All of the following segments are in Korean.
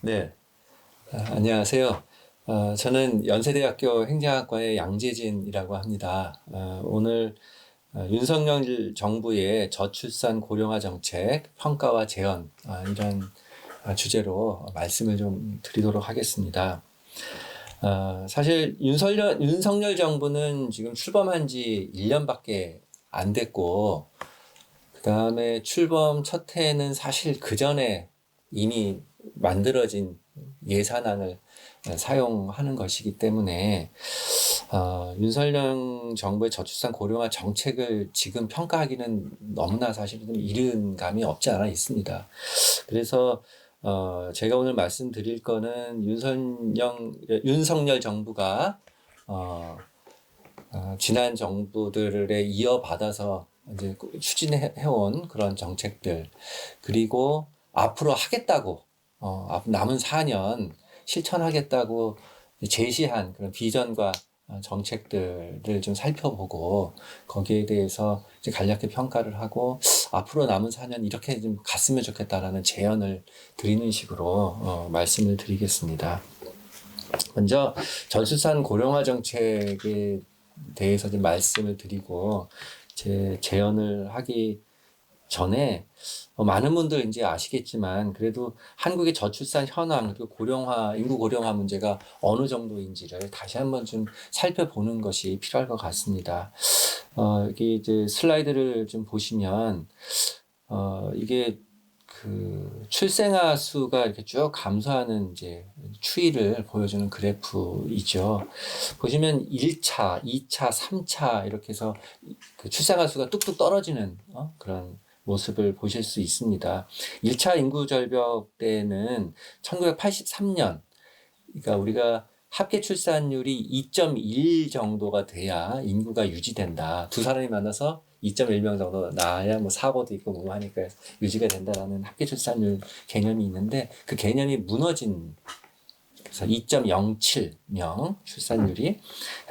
네, 안녕하세요. 저는 연세대학교 행정학과의 양재진이라고 합니다. 오늘 윤석열 정부의 저출산 고령화 정책 평가와 제언 이런 주제로 말씀을 좀 드리도록 하겠습니다. 사실 윤석열 정부는 지금 출범한 지 1년밖에 안 됐고, 그 다음에 출범 첫 해는 사실 그 전에 이미 만들어진 예산안을 사용하는 것이기 때문에 윤석열 정부의 저출산 고령화 정책을 지금 평가하기는 너무나 사실 좀 이른 감이 없지 않아 있습니다. 그래서 제가 오늘 말씀드릴 거는 윤석열 정부가 지난 정부들에 이어받아서 이제 추진해온 그런 정책들, 그리고 앞으로 하겠다고 남은 4년 실천하겠다고 제시한 그런 비전과 정책들을 좀 살펴보고, 거기에 대해서 이제 간략히 평가를 하고 앞으로 남은 4년 이렇게 좀 갔으면 좋겠다라는 제언을 드리는 식으로 말씀을 드리겠습니다. 먼저 저출산 고령화 정책에 대해서 좀 말씀을 드리고, 제 제언을 하기 전에 많은 분들 이제 아시겠지만, 그래도 한국의 저출산 현황 그리고 인구 고령화 문제가 어느 정도인지를 다시 한번 좀 살펴보는 것이 필요할 것 같습니다. 이게 이제 슬라이드를 좀 보시면, 이게 그 출생아 수가 이렇게 쭉 감소하는 이제 추이를 보여주는 그래프이죠. 보시면 1차, 2차, 3차 이렇게 해서 그 출생아 수가 뚝뚝 떨어지는 그런 모습을 보실 수 있습니다. 1차 인구 절벽 때는 1983년, 그러니까 우리가 합계 출산율이 2.1 정도가 돼야 인구가 유지된다. 두 사람이 만나서 2.1명 정도 나야 뭐 사고도 있고 뭐 하니까 유지가 된다라는 합계 출산율 개념이 있는데, 그 개념이 무너진, 그래서 2.07명 출산율이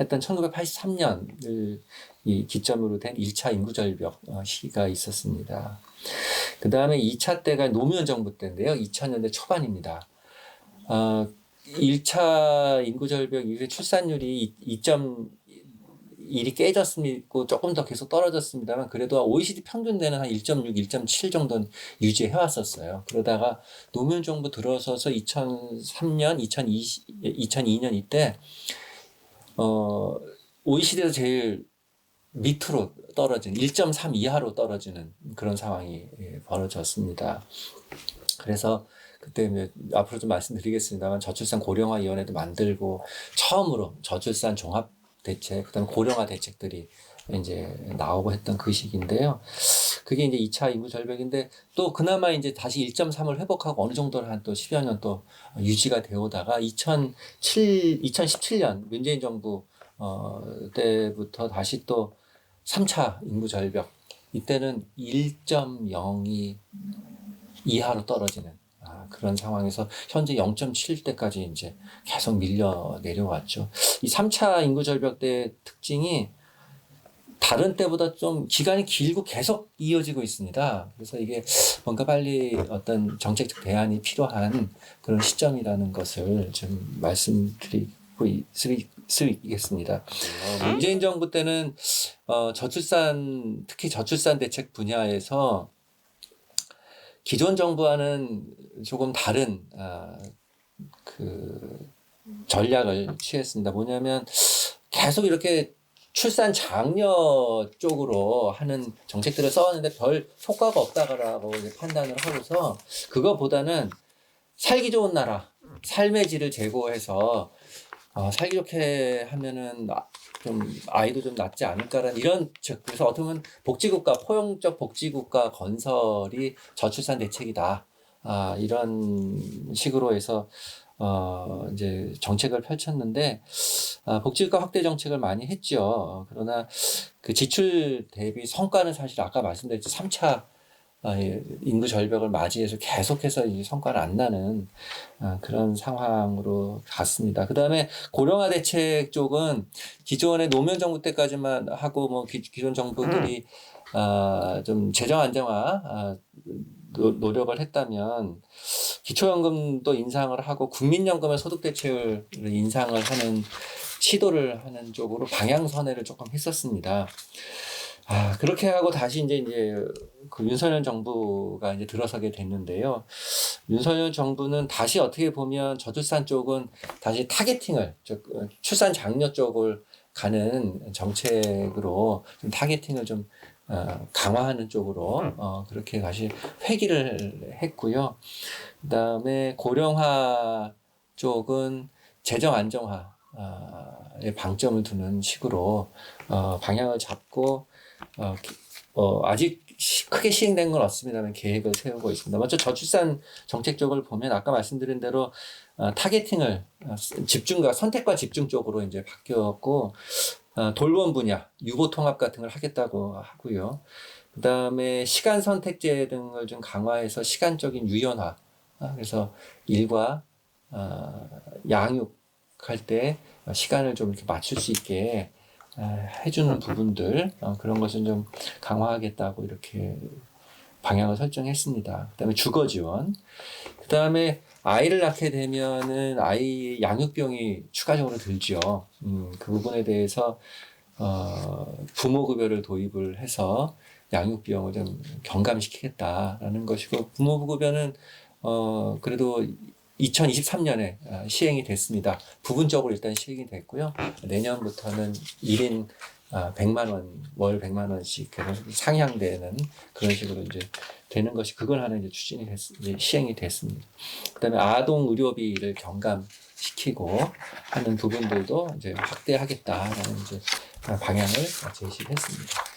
했던 1983년을 이 기점으로 된 1차 인구 절벽 시기가 있었습니다. 그 다음에 2차 때가 노무현 정부 때인데요. 2000년대 초반입니다. 1차 인구 절벽 이후에 출산율이 2.1이 깨졌습니다. 조금 더 계속 떨어졌습니다만, 그래도 OECD 평균대는 한 1.6, 1.7 정도는 유지해 왔었어요. 그러다가 노무현 정부 들어서서 2003년, 2002년 이때 OECD에서 제일 밑으로 떨어진 1.3 이하로 떨어지는 그런 상황이 벌어졌습니다. 그래서 그때 앞으로 좀 말씀드리겠습니다만, 저출산 고령화위원회도 만들고 처음으로 저출산 종합 대책, 그다음에 고령화 대책들이 이제 나오고 했던 그 시기인데요. 그게 이제 2차 인구 절벽인데, 또 그나마 이제 다시 1.3을 회복하고 어느 정도는 한 또 10여 년 또 유지가 되오다가 2017년 문재인 정부 때부터 다시 또 3차 인구 절벽, 이때는 1.02 이하로 떨어지는 그런 상황에서 현재 0.7대까지 이제 계속 밀려 내려왔죠. 이 3차 인구 절벽 때 특징이 다른 때보다 좀 기간이 길고 계속 이어지고 있습니다. 그래서 이게 뭔가 빨리 어떤 정책적 대안이 필요한 그런 시점이라는 것을 좀 말씀드리고 있겠습니다. 문재인 정부 때는 특히 저출산 대책 분야에서 기존 정부와는 조금 다른 그 전략을 취했습니다. 뭐냐면 계속 이렇게 출산 장려 쪽으로 하는 정책들을 써왔는데 별 효과가 없다라고 판단을 하고서, 그거보다는 살기 좋은 나라, 삶의 질을 제고해서 살기 좋게 하면은 좀 아이도 좀 낫지 않을까라는 이런, 그래서 어떻게 보면 복지국가, 포용적 복지국가 건설이 저출산 대책이다. 이런 식으로 해서 이제 정책을 펼쳤는데, 복지국가 확대 정책을 많이 했죠. 그러나 그 지출 대비 성과는 사실 아까 말씀드렸죠. 3차 인구 절벽을 맞이해서 계속해서 이 성과를 안 나는 그런 상황으로 갔습니다. 그 다음에 고령화 대책 쪽은 기존의 노무현 정부 때까지만 하고, 뭐 기존 정부들이 좀 재정 안정화 노력을 했다면 기초연금도 인상을 하고 국민연금의 소득대체율을 인상을 하는 시도를 하는 쪽으로 방향선회를 조금 했었습니다. 그렇게 하고 다시 이제 그 윤석열 정부가 이제 들어서게 됐는데요. 윤석열 정부는 다시 어떻게 보면 저출산 쪽은 다시 타겟팅을, 출산 장려 쪽을 가는 정책으로 좀 타겟팅을 좀 강화하는 쪽으로 그렇게 다시 회귀를 했고요. 그다음에 고령화 쪽은 재정 안정화에 방점을 두는 식으로 방향을 잡고 아직 크게 시행된 건 없습니다만 계획을 세우고 있습니다. 먼저 저출산 정책 쪽을 보면 아까 말씀드린 대로 타겟팅을 집중과 선택과 집중 쪽으로 이제 바뀌었고 돌봄 분야, 유보 통합 같은 걸 하겠다고 하고요. 그다음에 시간 선택제 등을 좀 강화해서 시간적인 유연화, 그래서 일과 양육할 때 시간을 좀 이렇게 맞출 수 있게 해주는 부분들, 그런 것은 좀 강화하겠다고 이렇게 방향을 설정했습니다. 그다음에 주거 지원, 그다음에 아이를 낳게 되면은 아이 양육비용이 추가적으로 들죠. 그 부분에 대해서 부모급여를 도입을 해서 양육비용을 좀 경감시키겠다라는 것이고, 부모급여는 그래도 2023년에 시행이 됐습니다. 부분적으로 일단 시행이 됐고요. 내년부터는 1인 100만 원, 월 100만 원씩 상향되는 그런 식으로 이제 되는 것이, 그걸 하나 이제 이제 시행이 됐습니다. 그다음에 아동 의료비를 경감시키고 하는 부분들도 이제 확대하겠다라는 이제 방향을 제시했습니다.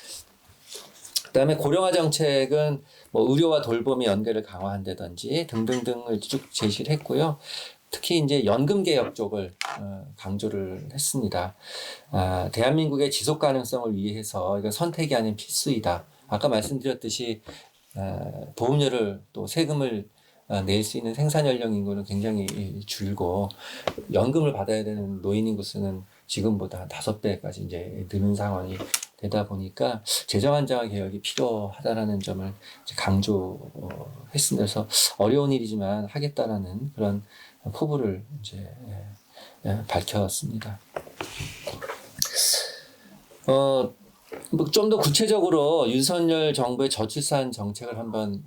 그다음에 고령화 정책은 뭐 의료와 돌봄의 연계를 강화한다든지 등등등을 쭉 제시를 했고요. 특히 이제 연금 개혁 쪽을 강조를 했습니다. 대한민국의 지속 가능성을 위해서 이건 선택이 아닌 필수이다. 아까 말씀드렸듯이 보험료를 또 세금을 낼 수 있는 생산 연령 인구는 굉장히 줄고 연금을 받아야 되는 노인 인구 수는 지금보다 한 5배까지 이제 느는 상황이 되다 보니까 재정 안정화 개혁이 필요하다라는 점을 강조했습니다. 그래서 어려운 일이지만 하겠다라는 그런 포부를 이제 밝혔습니다. 좀 더 구체적으로 윤석열 정부의 저출산 정책을 한번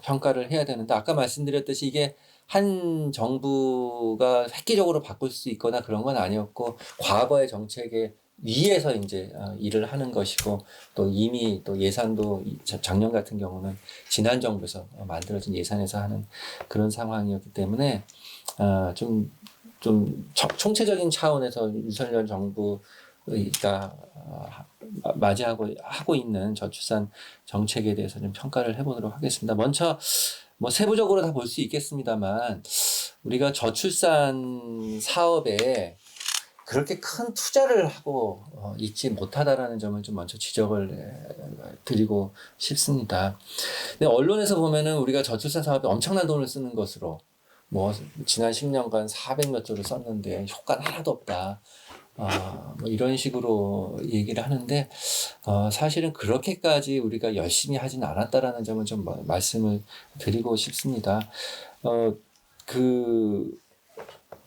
평가를 해야 되는데, 아까 말씀드렸듯이 이게 한 정부가 획기적으로 바꿀 수 있거나 그런 건 아니었고, 과거의 정책에 위에서 이제 일을 하는 것이고, 또 이미 또 예산도 작년 같은 경우는 지난 정부에서 만들어진 예산에서 하는 그런 상황이었기 때문에 좀 총체적인 차원에서 윤석열 정부가 하고 있는 저출산 정책에 대해서 좀 평가를 해보도록 하겠습니다. 먼저 뭐 세부적으로 다 볼 수 있겠습니다만, 우리가 저출산 사업에 그렇게 큰 투자를 하고 있지 못하다라는 점을 좀 먼저 지적을 드리고 싶습니다. 근데 언론에서 보면은 우리가 저출산 사업에 엄청난 돈을 쓰는 것으로, 뭐 지난 10년간 400몇 조를 썼는데 효과는 하나도 없다, 뭐 이런 식으로 얘기를 하는데, 사실은 그렇게까지 우리가 열심히 하진 않았다라는 점을 좀 말씀을 드리고 싶습니다.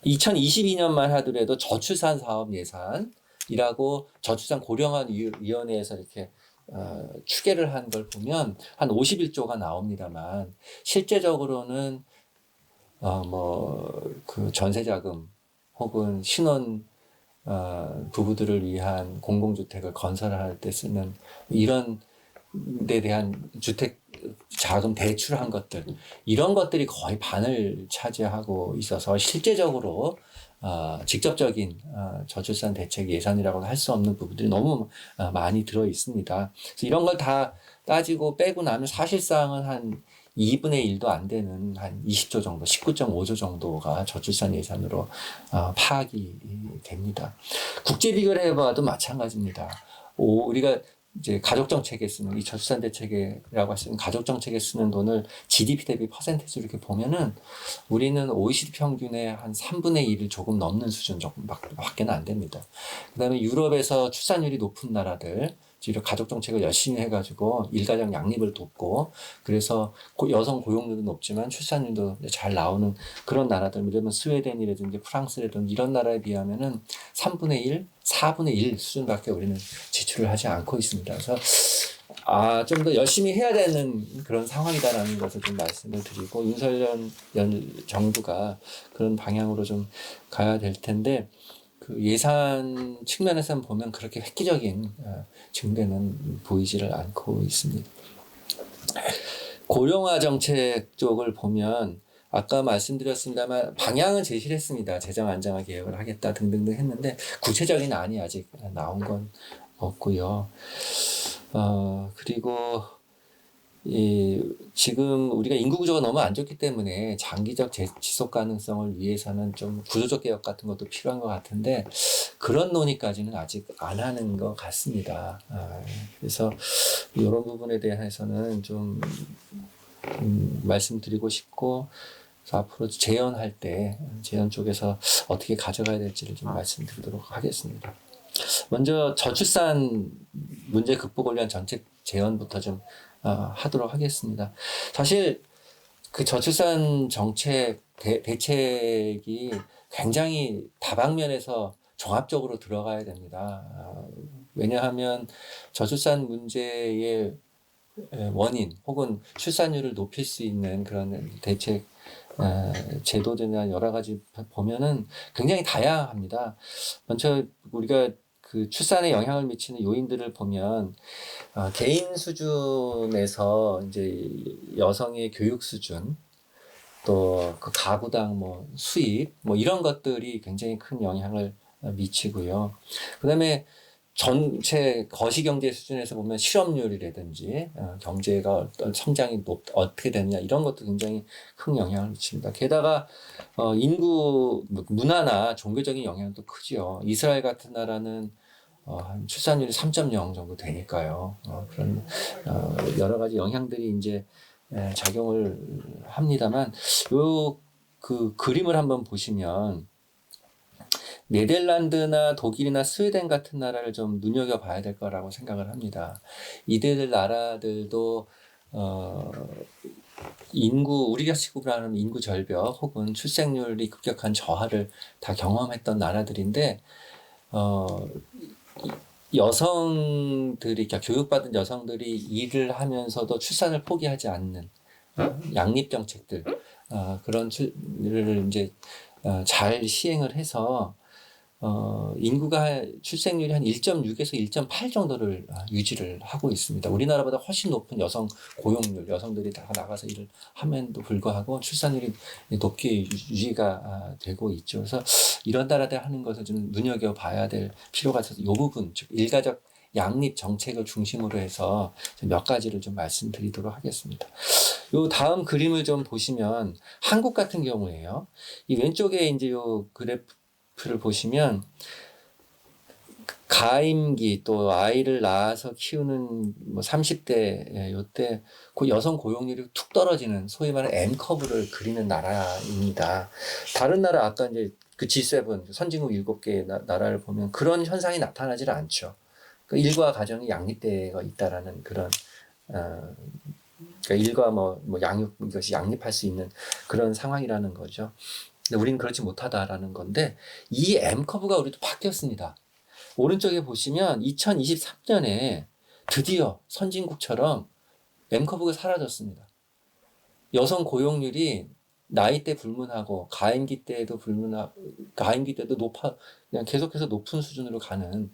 2022년만 하더라도 저출산 사업 예산이라고 저출산 고령화 위원회에서 이렇게 추계를 한 걸 보면 한 51조가 나옵니다만, 실제적으로는 그 전세자금 혹은 신혼 부부들을 위한 공공주택을 건설할 때 쓰는 이런 데 대한 주택 자금 대출한 것들, 이런 것들이 거의 반을 차지하고 있어서 실제적으로 직접적인 저출산 대책 예산이라고 할 수 없는 부분들이 너무 많이 들어 있습니다. 그래서 이런 걸 다 따지고 빼고 나면 사실상은 한 2분의 1도 안 되는 한 20조 정도, 19.5조 정도가 저출산 예산으로 파악이 됩니다. 국제 비교를 해봐도 마찬가지입니다. 우리가 이제 가족정책에 쓰는, 이 저출산 대책이라고 할 수 있는 가족정책에 쓰는 돈을 GDP 대비 퍼센테이지로 이렇게 보면은 우리는 OECD 평균의 한 3분의 1을 조금 넘는 수준, 조금 밖에는 안 됩니다. 그 다음에 유럽에서 출산율이 높은 나라들, 이런 가족 정책을 열심히 해가지고 일가정 양립을 돕고 그래서 여성 고용률도 높지만 출산율도 잘 나오는 그런 나라들, 이러면 스웨덴이라든지 프랑스라든지 이런 나라에 비하면은 3분의 1, 4분의 1 수준밖에 우리는 지출을 하지 않고 있습니다. 그래서 좀 더 열심히 해야 되는 그런 상황이다라는 것을 좀 말씀을 드리고 윤석열 정부가 그런 방향으로 좀 가야 될 텐데 그 예산 측면에서 보면 그렇게 획기적인 증대는 보이지를 않고 있습니다. 고령화 정책 쪽을 보면 아까 말씀드렸습니다만 방향은 제시를 했습니다. 재정 안정화 개혁을 하겠다 등등등 했는데 구체적인 안이 아직 나온 건 없고요. 그리고 지금 우리가 인구 구조가 너무 안 좋기 때문에 장기적 지속 가능성을 위해서는 좀 구조적 개혁 같은 것도 필요한 것 같은데 그런 논의까지는 아직 안 하는 것 같습니다. 그래서 이런 부분에 대해서는 좀 말씀드리고 싶고 앞으로 재연할 때 재연 쪽에서 어떻게 가져가야 될지를 좀 말씀드리도록 하겠습니다. 먼저 저출산 문제 극복을 위한 정책 재현부터 좀 하도록 하겠습니다. 사실 그 저출산 정책 대책이 굉장히 다방면에서 종합적으로 들어가야 됩니다. 왜냐하면 저출산 문제의 원인 혹은 출산율을 높일 수 있는 그런 대책 제도들이나 여러 가지 보면은 굉장히 다양합니다. 먼저 우리가 그 출산에 영향을 미치는 요인들을 보면 개인 수준에서 이제 여성의 교육 수준 또 그 가구당 뭐 수입 뭐 이런 것들이 굉장히 큰 영향을 미치고요. 그다음에 전체 거시경제 수준에서 보면 실업률이라든지 경제가 어떤 성장이 어떻게 되느냐 이런 것도 굉장히 큰 영향을 미칩니다. 게다가 인구 문화나 종교적인 영향도 크죠. 이스라엘 같은 나라는 출산율이 3.0 정도 되니까요. 그런 여러 가지 영향들이 이제 작용을 합니다만 요 그 그림을 한번 보시면 네덜란드나 독일이나 스웨덴 같은 나라를 좀 눈여겨봐야 될 거라고 생각을 합니다. 이들 나라들도 우리가 지구라는 인구 절벽 혹은 출생률이 급격한 저하를 다 경험했던 나라들인데 여성들이, 그러니까 교육받은 여성들이 일을 하면서도 출산을 포기하지 않는 양립 정책들 그런 를 이제 잘 시행을 해서 인구가 출생률이 한 1.6에서 1.8 정도를 유지를 하고 있습니다. 우리나라보다 훨씬 높은 여성 고용률, 여성들이 다 나가서 일을 함에도 불구하고 출산율이 높게 유지가 되고 있죠. 그래서 이런 나라들 하는 것을 좀 눈여겨봐야 될 필요가 있어서 이 부분, 즉 일가적 양립 정책을 중심으로 해서 몇 가지를 좀 말씀드리도록 하겠습니다. 요 다음 그림을 좀 보시면 한국 같은 경우에요. 이 왼쪽에 이제 요 그래프를 보시면 가임기 또 아이를 낳아서 키우는 뭐 30대 요때 그 여성 고용률이 툭 떨어지는 소위 말하는 M커브를 그리는 나라입니다. 다른 나라 아까 이제 그 G7 선진국 7개 나라를 보면 그런 현상이 나타나질 않죠. 그 일과 가정이 양립되어 있다라는 그런 그러니까 일과 뭐 양육 이것이 양립할 수 있는 그런 상황이라는 거죠. 근데 우리는 그렇지 못하다라는 건데 이 M 커브가 우리도 바뀌었습니다. 오른쪽에 보시면 2023년에 드디어 선진국처럼 M 커브가 사라졌습니다. 여성 고용률이 나이대 불문하고 가임기 때도 가임기 때도 그냥 계속해서 높은 수준으로 가는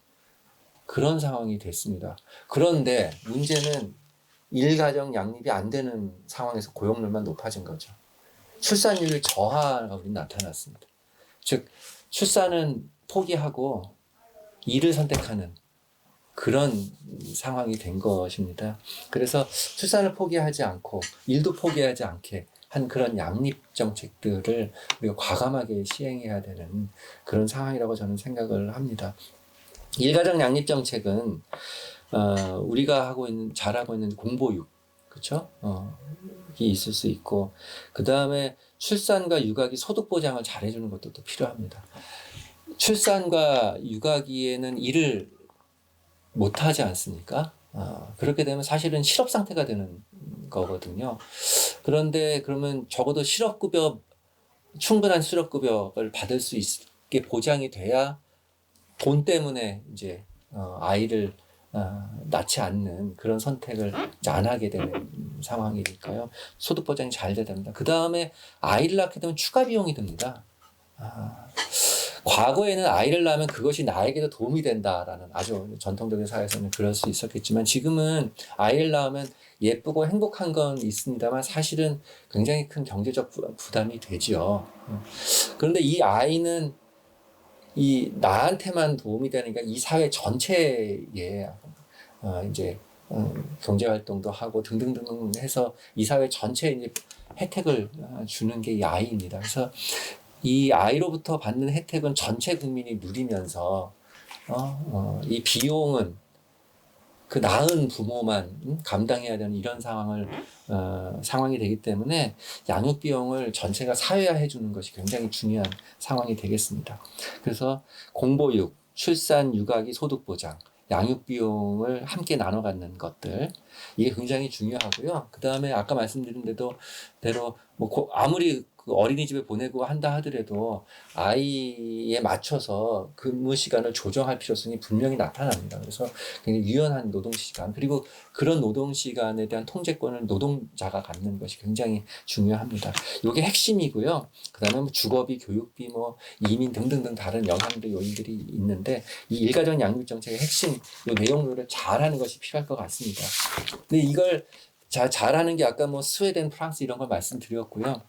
그런 상황이 됐습니다. 그런데 문제는 일가정 양립이 안 되는 상황에서 고용률만 높아진 거죠. 출산율 저하가 우리 나타났습니다. 즉 출산은 포기하고 일을 선택하는 그런 상황이 된 것입니다. 그래서 출산을 포기하지 않고 일도 포기하지 않게 한 그런 양립 정책들을 우리가 과감하게 시행해야 되는 그런 상황이라고 저는 생각을 합니다. 일가정 양립 정책은 우리가 잘하고 있는 공보육, 그렇죠? 이 있을 수 있고 그 다음에 출산과 육아기 소득 보장을 잘해주는 것도 또 필요합니다. 출산과 육아기에는 일을 못하지 않습니까? 그렇게 되면 사실은 실업 상태가 되는 거거든요. 그런데 그러면 적어도 실업급여, 충분한 실업급여를 받을 수 있게 보장이 돼야 돈 때문에 이제 아이를 낳지 않는 그런 선택을 이제 안 하게 되는 상황이니까요. 소득 보장이 잘 돼야 됩니다. 그 다음에 아이를 낳게 되면 추가 비용이 듭니다. 과거에는 아이를 낳으면 그것이 나에게도 도움이 된다라는 아주 전통적인 사회에서는 그럴 수 있었겠지만 지금은 아이를 낳으면 예쁘고 행복한 건 있습니다만 사실은 굉장히 큰 경제적 부담이 되죠. 그런데 이 아이는 이 나한테만 도움이 되니까 이 사회 전체에 이제 경제 활동도 하고 등등등 해서 이 사회 전체에 이제 혜택을 주는 게 이 아이입니다. 그래서 이 아이로부터 받는 혜택은 전체 국민이 누리면서 이 비용은 그 낳은 부모만 감당해야 되는 이런 상황이 되기 때문에 양육 비용을 전체가 사회화해 주는 것이 굉장히 중요한 상황이 되겠습니다. 그래서 공보육, 출산, 육아기, 소득 보장, 양육 비용을 함께 나눠 갖는 것들 이게 굉장히 중요하고요. 그 다음에 아까 말씀드린 대로 뭐 아무리 그 어린이집에 보내고 한다 하더라도 아이에 맞춰서 근무 시간을 조정할 필요성이 분명히 나타납니다. 그래서 굉장히 유연한 노동 시간 그리고 그런 노동 시간에 대한 통제권을 노동자가 갖는 것이 굉장히 중요합니다. 이게 핵심이고요. 그다음에 뭐 주거비, 교육비, 뭐 이민 등등등 다른 영향들 요인들이 있는데 이 일가정 양육 정책의 핵심 이 내용들을 잘하는 것이 필요할 것 같습니다. 근데 이걸 잘하는 게 아까 뭐 스웨덴, 프랑스 이런 걸 말씀드렸고요.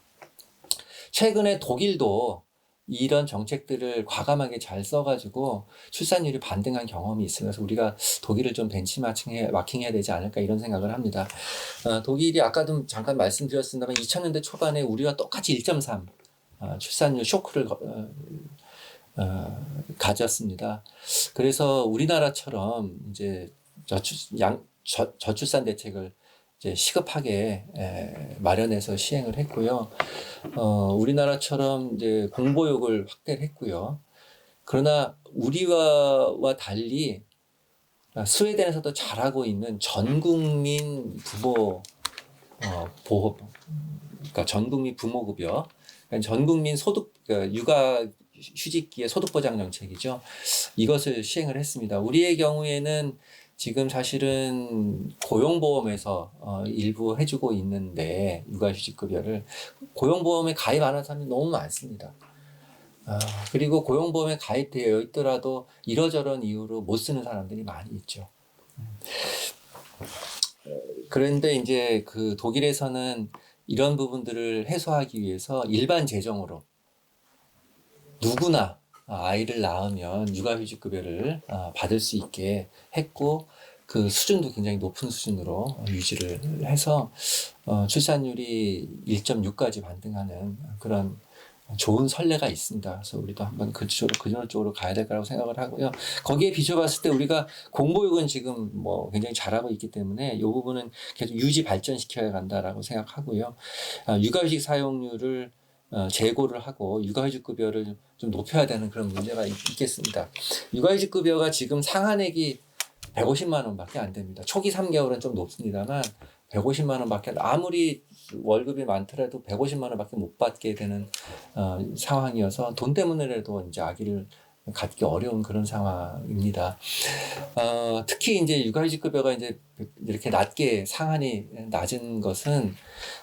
최근에 독일도 이런 정책들을 과감하게 잘 써가지고 출산율이 반등한 경험이 있으면서 우리가 독일을 좀 벤치마킹해야 되지 않을까 이런 생각을 합니다. 독일이 아까도 잠깐 말씀드렸습니다만 2000년대 초반에 우리와 똑같이 1.3 출산율 쇼크를 가졌습니다. 그래서 우리나라처럼 이제 저출산 대책을 이제 시급하게 마련해서 시행을 했고요. 우리나라처럼 이제 공보육을 확대를 했고요. 그러나 우리와 달리 스웨덴에서도 잘하고 있는 전국민 부모 보호, 그러니까 전국민 부모급여, 그러니까 전국민 소득 육아 휴직기의 소득 보장 정책이죠. 이것을 시행을 했습니다. 우리의 경우에는 지금 사실은 고용보험에서 일부 해주고 있는데 육아휴직급여를 고용보험에 가입 안 한 사람이 너무 많습니다. 그리고 고용보험에 가입되어 있더라도 이러저런 이유로 못 쓰는 사람들이 많이 있죠. 그런데 이제 그 독일에서는 이런 부분들을 해소하기 위해서 일반 재정으로 누구나 아이를 낳으면 육아휴직급여를 받을 수 있게 했고 그 수준도 굉장히 높은 수준으로 유지를 해서 출산율이 1.6까지 반등하는 그런 좋은 선례가 있습니다. 그래서 우리도 한번 그쪽으로 가야 될 거라고 생각을 하고요. 거기에 비춰봤을 때 우리가 공보육은 지금 뭐 굉장히 잘하고 있기 때문에 이 부분은 계속 유지 발전시켜야 간다라고 생각하고요. 육아휴직 사용률을 재고를 하고 육아휴직급여를 좀 높여야 되는 그런 문제가 있겠습니다. 육아휴직급여가 지금 상한액이 150만 원밖에 안 됩니다. 초기 3개월은 좀 높습니다만 150만 원밖에 아무리 월급이 많더라도 150만 원밖에 못 받게 되는 상황이어서 돈 때문에라도 이제 아기를 갖기 어려운 그런 상황입니다. 특히 이제 육아휴직급여가 이제 이렇게 낮게 상한이 낮은 것은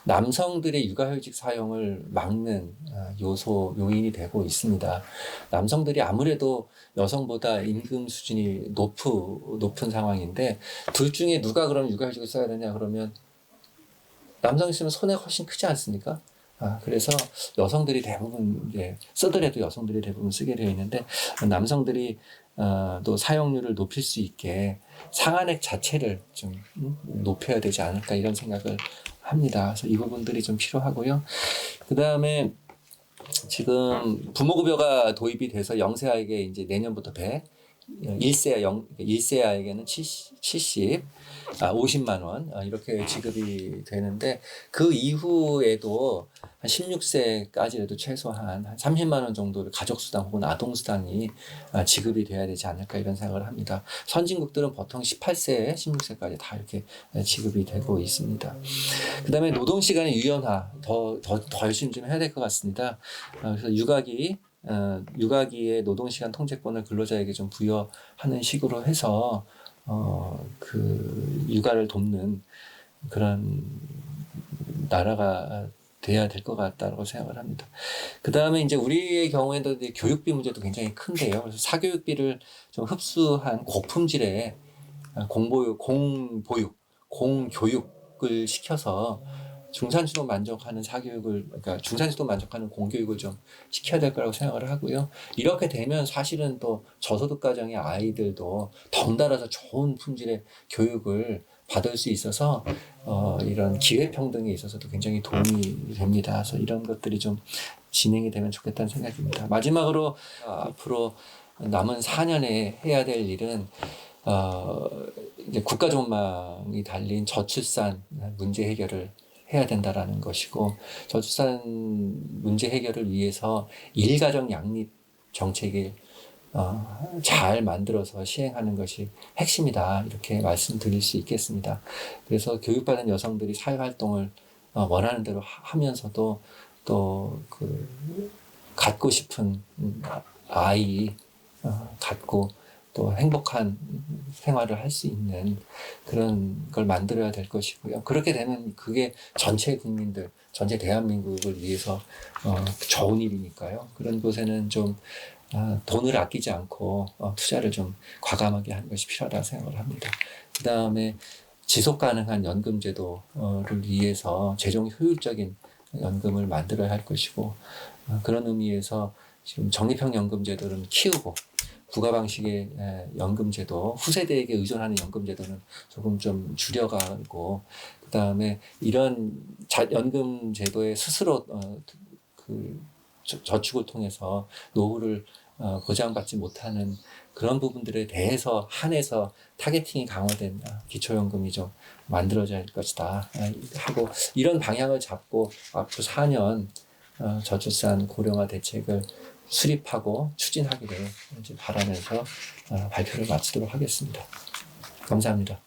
남성들의 육아휴직 사용을 막는 요인이 되고 있습니다. 남성들이 아무래도 여성보다 임금 수준이 높은 상황인데 둘 중에 누가 그럼 육아휴직을 써야 되냐 그러면 남성이 쓰면 손해가 훨씬 크지 않습니까? 그래서 여성들이 대부분 이제 쓰더라도 여성들이 대부분 쓰게 되어 있는데 남성들이 또 사용률을 높일 수 있게 상한액 자체를 좀 높여야 되지 않을까 이런 생각을 합니다. 그래서 이 부분들이 좀 필요하고요. 그 다음에 지금 부모급여가 도입이 돼서 0세아에게 이제 내년부터 100, 1세아에게는 70, 50만 원 이렇게 지급이 되는데 그 이후에도 한 16세까지라도 최소한 한 30만 원 정도를 가족수당 혹은 아동수당이 지급이 돼야 되지 않을까 이런 생각을 합니다. 선진국들은 보통 18세, 16세까지 다 이렇게 지급이 되고 있습니다. 그 다음에 노동시간의 유연화 더 열심히 좀 해야 될 것 같습니다. 그래서 육아기의 노동시간 통제권을 근로자에게 좀 부여하는 식으로 해서 그 육아를 돕는 그런 나라가 돼야 될 것 같다고 생각을 합니다. 그 다음에 이제 우리의 경우에도 교육비 문제도 굉장히 큰데요. 그래서 사교육비를 좀 흡수한 고품질의 공교육을 시켜서 중산층도 만족하는 사교육을, 그러니까 중산층도 만족하는 공교육을 좀 시켜야 될 거라고 생각을 하고요. 이렇게 되면 사실은 또 저소득 가정의 아이들도 덩달아서 좋은 품질의 교육을 받을 수 있어서 이런 기회평등에 있어서도 굉장히 도움이 됩니다. 그래서 이런 것들이 좀 진행이 되면 좋겠다는 생각입니다. 마지막으로 앞으로 남은 4년에 해야 될 일은 이제 국가전망이 달린 저출산 문제 해결을 해야 된다라는 것이고, 저출산 문제 해결을 위해서 일가정 양립 정책을 잘 만들어서 시행하는 것이 핵심이다 이렇게 말씀드릴 수 있겠습니다. 그래서 교육받은 여성들이 사회활동을 원하는 대로 하면서도 또 그 갖고 싶은 아이 갖고 또 행복한 생활을 할 수 있는 그런 걸 만들어야 될 것이고요. 그렇게 되면 그게 전체 국민들, 전체 대한민국을 위해서 좋은 일이니까요. 그런 곳에는 좀 돈을 아끼지 않고 투자를 좀 과감하게 하는 것이 필요하다고 생각을 합니다. 그 다음에 지속 가능한 연금 제도를 위해서 재정 효율적인 연금을 만들어야 할 것이고, 그런 의미에서 지금 적립형 연금 제도는 키우고, 국가 방식의 연금 제도, 후세대에게 의존하는 연금 제도는 조금 좀 줄여가고, 그 다음에 이런 연금 제도에 스스로 그 저축을 통해서 노후를 보장받지 못하는 그런 부분들에 대해서 한해서 타겟팅이 강화된 기초연금이 좀 만들어져야 할 것이다 하고, 이런 방향을 잡고 앞으로 4년 저출산 고령화 대책을 수립하고 추진하기를 이제 바라면서 발표를 마치도록 하겠습니다. 감사합니다.